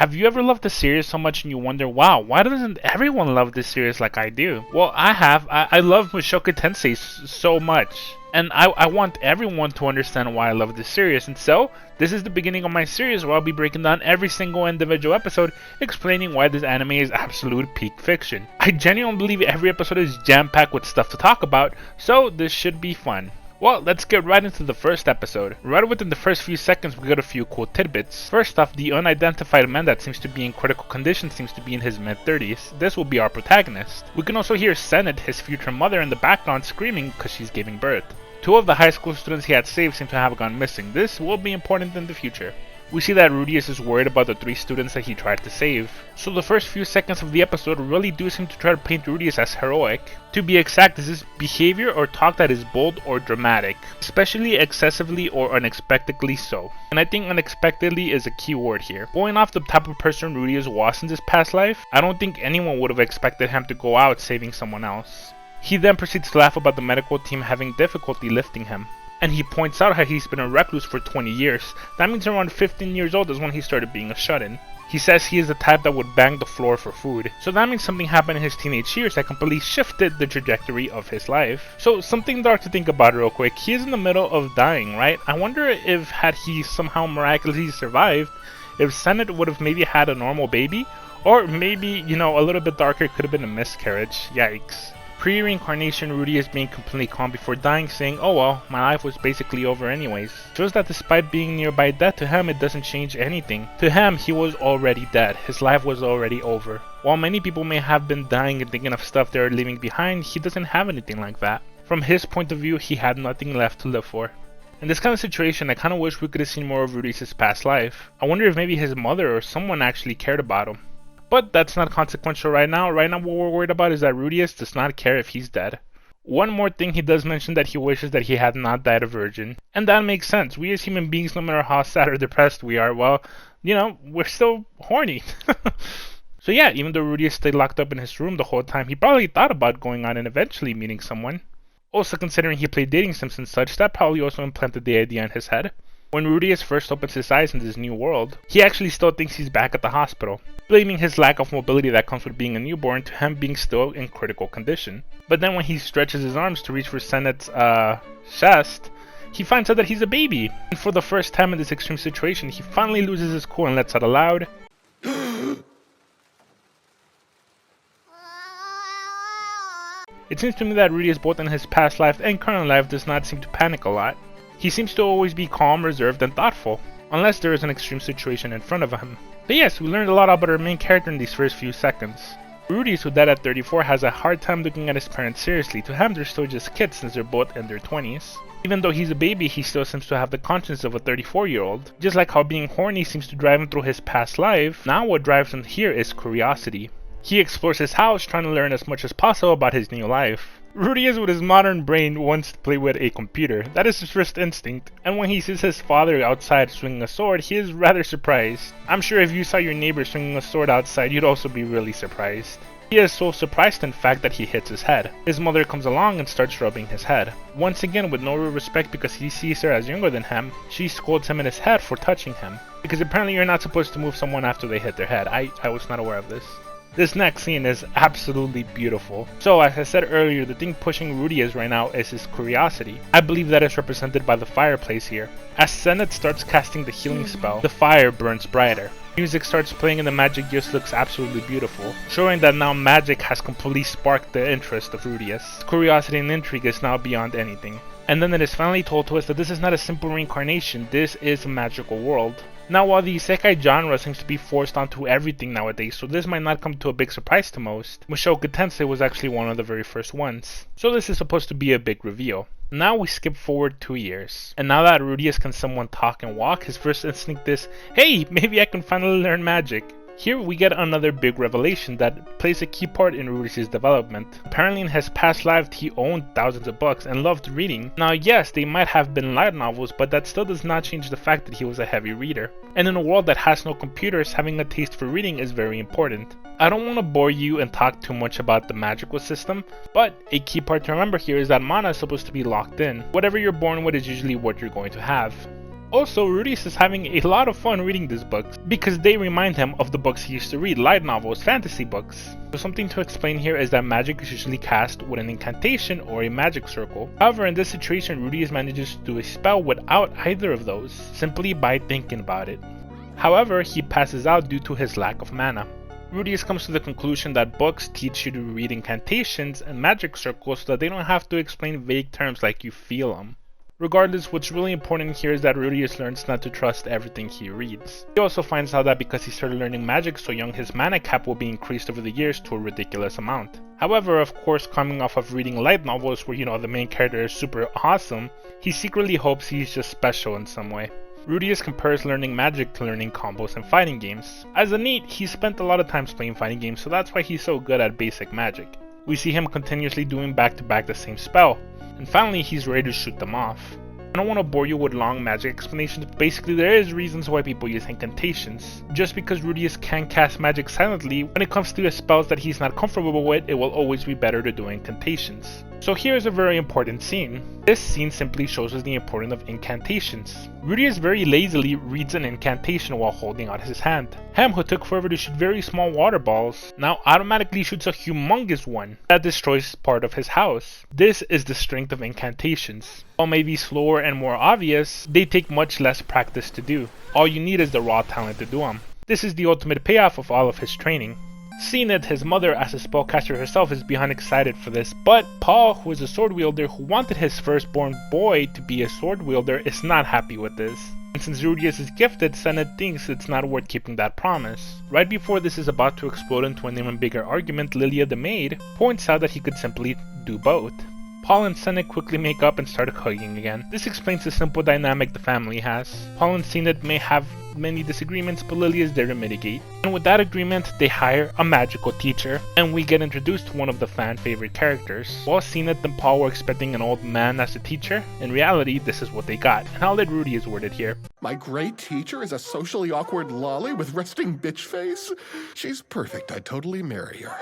Have you ever loved a series so much and you wonder, wow, why doesn't everyone love this series like I do? Well, I have. I love Mushoku Tensei so much. And I want everyone to understand why I love this series. And so, this is the beginning of my series where I'll be breaking down every single individual episode, explaining why this anime is absolute peak fiction. I genuinely believe every episode is jam-packed with stuff to talk about, so this should be fun. Well, let's get right into the first episode. Right within the first few seconds, we got a few cool tidbits. First off, the unidentified man that seems to be in critical condition seems to be in his mid-30s. This will be our protagonist. We can also hear Senate, his future mother, in the background screaming because she's giving birth. 2 of the high school students he had saved seem to have gone missing. This will be important in the future. We see that Rudeus is worried about the 3 students that he tried to save. So the first few seconds of the episode really do seem to try to paint Rudeus as heroic. To be exact, this is behavior or talk that is bold or dramatic, especially excessively or unexpectedly so. And I think unexpectedly is a key word here. Going off the type of person Rudeus was in his past life, I don't think anyone would have expected him to go out saving someone else. He then proceeds to laugh about the medical team having difficulty lifting him. And he points out how he's been a recluse for 20 years. That means around 15 years old is when he started being a shut-in. He says he is the type that would bang the floor for food. So that means something happened in his teenage years that completely shifted the trajectory of his life. So something dark to think about real quick. He is in the middle of dying, right? I wonder if had he somehow miraculously survived, if Senate would have maybe had a normal baby? Or maybe, you know, a little bit darker, could have been a miscarriage. Yikes. Pre-reincarnation, Rudeus being completely calm before dying, saying, oh well, my life was basically over anyways. Shows that despite being nearby death, to him it doesn't change anything. To him, he was already dead. His life was already over. While many people may have been dying and thinking of stuff they're leaving behind, he doesn't have anything like that. From his point of view, he had nothing left to live for. In this kind of situation, I kinda wish we could have seen more of Rudeus' past life. I wonder if maybe his mother or someone actually cared about him. But that's not consequential right now. Right now what we're worried about is that Rudeus does not care if he's dead. One more thing, he does mention that he wishes that he had not died a virgin. And that makes sense. We as human beings, no matter how sad or depressed we are, well, you know, we're still horny. So yeah, even though Rudeus stayed locked up in his room the whole time, he probably thought about going out and eventually meeting someone. Also considering he played dating sims and such, that probably also implanted the idea in his head. When Rudeus first opens his eyes in this new world, he actually still thinks he's back at the hospital, blaming his lack of mobility that comes with being a newborn to him being still in critical condition. But then when he stretches his arms to reach for Senate's chest, he finds out that he's a baby. And for the first time in this extreme situation, he finally loses his cool and lets out a loud It seems to me that Rudeus both in his past life and current life does not seem to panic a lot. He seems to always be calm, reserved, and thoughtful, unless there is an extreme situation in front of him. But yes, we learned a lot about our main character in these first few seconds. Rudeus, who died at 34, has a hard time looking at his parents seriously. To him, they're still just kids since they're both in their 20s. Even though he's a baby, he still seems to have the conscience of a 34-year-old. Just like how being horny seems to drive him through his past life, now what drives him here is curiosity. He explores his house, trying to learn as much as possible about his new life. Rudeus with his modern brain wants to play with a computer. That is his first instinct, and when he sees his father outside swinging a sword, he is rather surprised. I'm sure if you saw your neighbor swinging a sword outside, you'd also be really surprised. He is so surprised in fact that he hits his head. His mother comes along and starts rubbing his head. Once again, with no real respect because he sees her as younger than him, she scolds him in his head for touching him. Because apparently you're not supposed to move someone after they hit their head. I was not aware of this. This next scene is absolutely beautiful. So as I said earlier, the thing pushing Rudeus right now is his curiosity. I believe that is represented by the fireplace here. As Senate starts casting the healing spell, the fire burns brighter. Music starts playing and the magic just looks absolutely beautiful, showing that now magic has completely sparked the interest of Rudeus. Curiosity and intrigue is now beyond anything. And then it is finally told to us that this is not a simple reincarnation, this is a magical world. Now while the isekai genre seems to be forced onto everything nowadays, so this might not come to a big surprise to most, Mushoku Tensei was actually one of the very first ones. So this is supposed to be a big reveal. Now we skip forward 2 years, and now that Rudeus can somewhat talk and walk, his first instinct is, hey, maybe I can finally learn magic. Here we get another big revelation that plays a key part in Rudeus' development. Apparently in his past life he owned thousands of books and loved reading. Now yes, they might have been light novels, but that still does not change the fact that he was a heavy reader. And in a world that has no computers, having a taste for reading is very important. I don't want to bore you and talk too much about the magical system, but a key part to remember here is that mana is supposed to be locked in. Whatever you're born with is usually what you're going to have. Also, Rudeus is having a lot of fun reading these books because they remind him of the books he used to read, light novels, fantasy books. So something to explain here is that magic is usually cast with an incantation or a magic circle. However, in this situation, Rudeus manages to do a spell without either of those, simply by thinking about it. However, he passes out due to his lack of mana. Rudeus comes to the conclusion that books teach you to read incantations and magic circles so that they don't have to explain vague terms like you feel them. Regardless, what's really important here is that Rudeus learns not to trust everything he reads. He also finds out that because he started learning magic so young, his mana cap will be increased over the years to a ridiculous amount. However, of course, coming off of reading light novels where the main character is super awesome, he secretly hopes he's just special in some way. Rudeus compares learning magic to learning combos and fighting games. As a NEET, he spent a lot of time playing fighting games, so that's why he's so good at basic magic. We see him continuously doing back to back the same spell, and finally he's ready to shoot them off. I don't want to bore you with long magic explanations, but basically there is reasons why people use incantations. Just because Rudeus can cast magic silently, when it comes to the spells that he's not comfortable with, it will always be better to do incantations. So here's a very important scene. This scene simply shows us the importance of incantations. Rudeus very lazily reads an incantation while holding out his hand. Hem, who took forever to shoot very small water balls, now automatically shoots a humongous one that destroys part of his house. This is the strength of incantations. While maybe slower and more obvious, they take much less practice to do. All you need is the raw talent to do them. This is the ultimate payoff of all of his training. Seeing that his mother as a spellcaster herself is beyond excited for this, but Paul, who is a sword wielder who wanted his firstborn boy to be a sword wielder, is not happy with this. And since Rudeus is gifted, Senate thinks it's not worth keeping that promise. Right before this is about to explode into an even bigger argument, Lilia the maid points out that he could simply do both. Paul and Senate quickly make up and start hugging again. This explains the simple dynamic the family has. Paul and Senate may have many disagreements, but Lily is there to mitigate. And with that agreement, they hire a magical teacher, and we get introduced to one of the fan favorite characters. While Senate and Paul were expecting an old man as a teacher, in reality, this is what they got, and I'll let Rudeus word it here. My great teacher is a socially awkward lolly with resting bitch face. She's perfect, I'd totally marry her.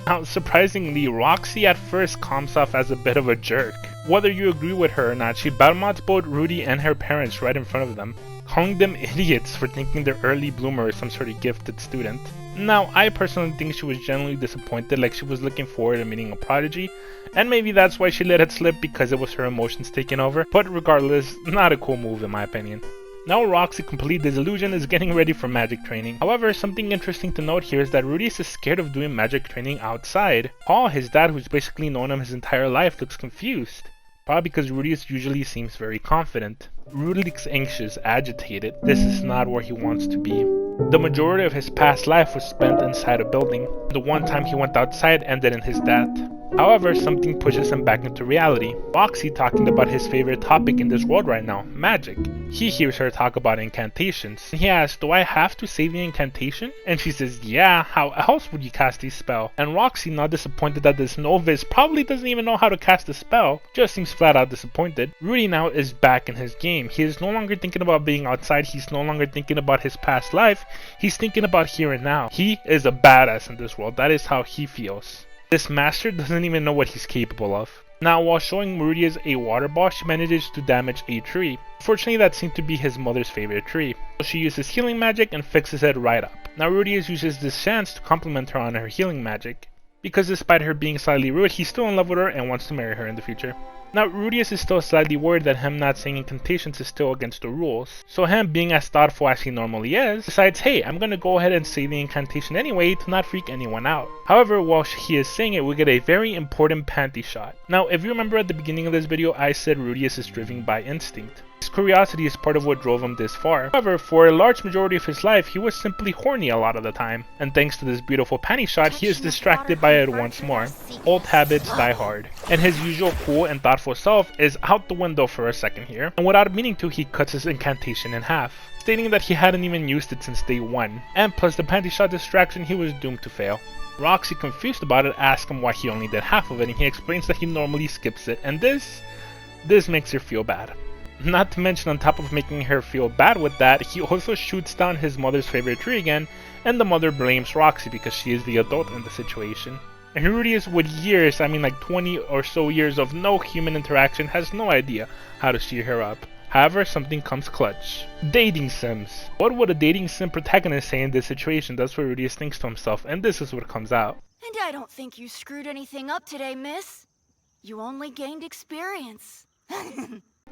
Now, surprisingly, Roxy at first comes off as a bit of a jerk. Whether you agree with her or not, she badmouths both Rudy and her parents right in front of them, calling them idiots for thinking their early bloomer is some sort of gifted student. Now, I personally think she was genuinely disappointed, like she was looking forward to meeting a prodigy, and maybe that's why she let it slip because it was her emotions taking over, but regardless, not a cool move in my opinion. Now Roxy, complete disillusion, is getting ready for magic training. However, something interesting to note here is that Rudeus is scared of doing magic training outside. Paul, his dad, who's basically known him his entire life, looks confused. Probably because Rudeus usually seems very confident. Rudy looks anxious, agitated. This is not where he wants to be. The majority of his past life was spent inside a building. The one time he went outside ended in his death. However, something pushes him back into reality. Roxy talking about his favorite topic in this world right now, magic. He hears her talk about incantations. He asks, do I have to say the incantation? And she says, yeah, how else would you cast a spell? And Roxy, not disappointed that this novice probably doesn't even know how to cast a spell, just seems flat out disappointed. Rudy now is back in his game. He is no longer thinking about being outside, he's no longer thinking about his past life, he's thinking about here and now. He is a badass in this world, that is how he feels. This master doesn't even know what he's capable of. Now, while showing Rudeus a water ball, she manages to damage a tree. Fortunately, that seemed to be his mother's favorite tree. So she uses healing magic and fixes it right up. Now, Rudeus uses this chance to compliment her on her healing magic, because despite her being slightly rude, he's still in love with her and wants to marry her in the future. Now, Rudeus is still slightly worried that him not saying incantations is still against the rules. So him, being as thoughtful as he normally is, decides, hey, I'm gonna go ahead and say the incantation anyway to not freak anyone out. However, while he is saying it, we get a very important panty shot. Now, if you remember at the beginning of this video, I said Rudeus is driven by instinct. His curiosity is part of what drove him this far. However, for a large majority of his life, he was simply horny a lot of the time. And thanks to this beautiful panty shot, he is distracted by it once more. Old habits die hard. And his usual cool and thoughtful self is out the window for a second here. And without meaning to, he cuts his incantation in half, stating that he hadn't even used it since day one. And plus the panty shot distraction, he was doomed to fail. Roxy, confused about it, asks him why he only did half of it, and he explains that he normally skips it, and this makes her feel bad. Not to mention, on top of making her feel bad with that, he also shoots down his mother's favorite tree again, and the mother blames Roxy because she is the adult in the situation. And Rudeus, with years, I mean like 20 or so years of no human interaction, has no idea how to cheer her up, However, something comes clutch. Dating sims. What would a dating sim protagonist say in this situation? That's what Rudeus thinks to himself, and this is what comes out. And I don't think you screwed anything up today, miss. You only gained experience.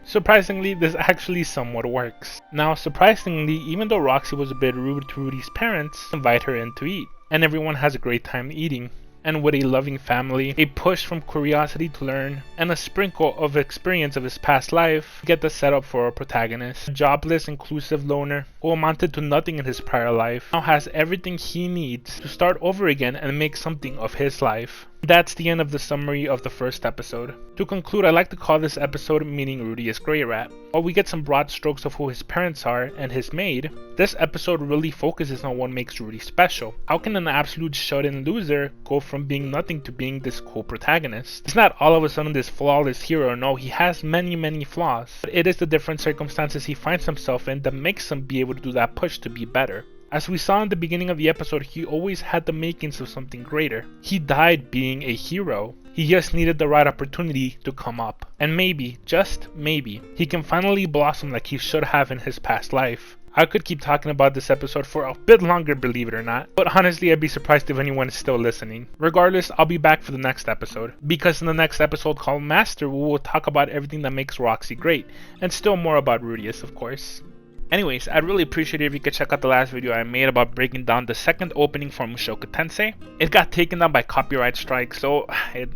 Surprisingly, this actually somewhat works. Now, surprisingly, even though Roxy was a bit rude to Rudy's parents, invite her in to eat, and everyone has a great time eating. And with a loving family, a push from curiosity to learn, and a sprinkle of experience of his past life, we get the setup for our protagonist. A jobless, inclusive loner who amounted to nothing in his prior life now has everything he needs to start over again and make something of his life. That's the end of the summary of the first episode. To conclude, I like to call this episode Meeting Rudeus Greyrat. While we get some broad strokes of who his parents are and his maid, this episode really focuses on what makes Rudy special. How can an absolute shut-in loser go from being nothing to being this cool protagonist? He's not all of a sudden this flawless hero, no, he has many flaws. But it is the different circumstances he finds himself in that makes him be able to do that push to be better. As we saw in the beginning of the episode, he always had the makings of something greater. He died being a hero. He just needed the right opportunity to come up. And maybe, just maybe, he can finally blossom like he should have in his past life. I could keep talking about this episode for a bit longer, believe it or not, but honestly I'd be surprised if anyone is still listening. Regardless, I'll be back for the next episode, because in the next episode called Master, we will talk about everything that makes Roxy great, and still more about Rudeus, of course. Anyways, I'd really appreciate it if you could check out the last video I made about breaking down the second opening for Mushoku Tensei. It got taken down by copyright strike, so it,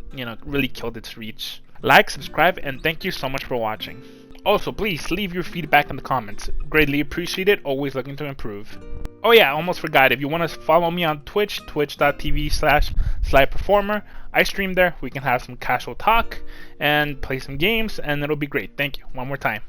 really killed its reach. Like, subscribe, and thank you so much for watching. Also, please leave your feedback in the comments. Greatly appreciate it, always looking to improve. Oh yeah, I almost forgot, if you want to follow me on Twitch, twitch.tv/SlyPerformer, I stream there, we can have some casual talk, and play some games, and it'll be great. Thank you, one more time.